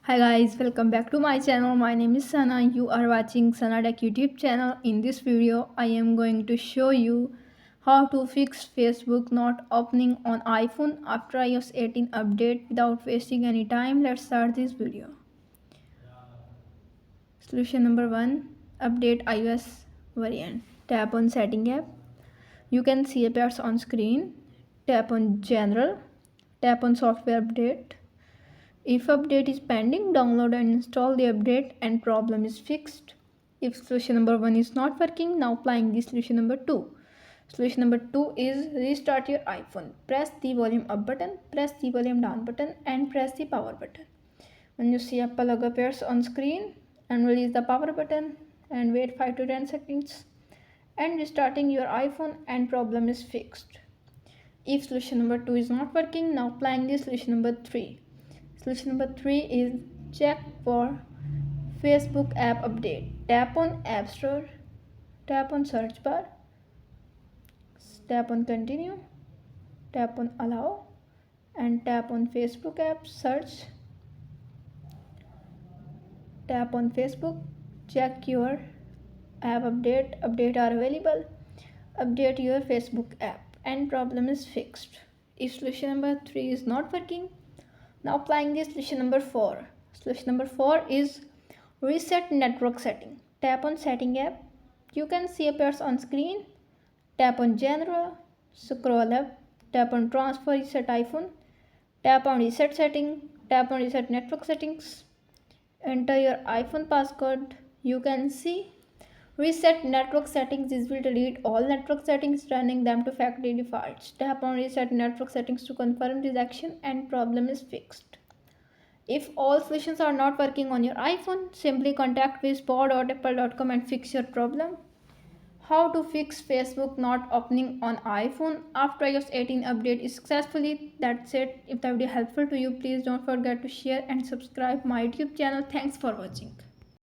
Hi guys, welcome back to my channel. My name is Sana. You are watching Sana Tech YouTube channel. In this video, I am going to show you how to fix Facebook not opening on iPhone after iOS 18 update without wasting any time. Let's start this video. Solution number 1. Update iOS variant. Tap on Setting app. You can see appears on screen. Tap on General. Tap on Software Update. If update is pending, download and install the update and problem is fixed. If solution number 1 is not working, now applying the solution number 2. Solution number 2 is restart your iPhone. Press the volume up button, press the volume down button and press the power button. When you see Apple logo appears on screen, and release the power button and wait 5 to 10 seconds and restarting your iPhone and problem is fixed. If solution number 2 is not working, now applying the solution number 3. Solution number 3 is check for Facebook app update. Tap on App Store, tap on search bar, tap on continue, tap on allow and tap on Facebook app search. Tap on Facebook, check your app update are available, update your Facebook app and problem is fixed. If solution number 3 is not working, now applying the solution number 4. Solution number 4 is reset network setting. Tap on setting app. You can see appears on screen. Tap on general, scroll up, tap on transfer reset iPhone, tap on reset setting, tap on reset network settings, enter your iPhone passcode. You can see reset network settings. This will delete all network settings, turning them to factory defaults. Tap on reset network settings to confirm this action and problem is fixed. If all solutions are not working on your iPhone, simply contact support.apple.com and fix your problem. How to fix Facebook not opening on iPhone after iOS 18 update is successfully. That's it. If the video helpful to you, please don't forget to share and subscribe my YouTube channel. Thanks for watching.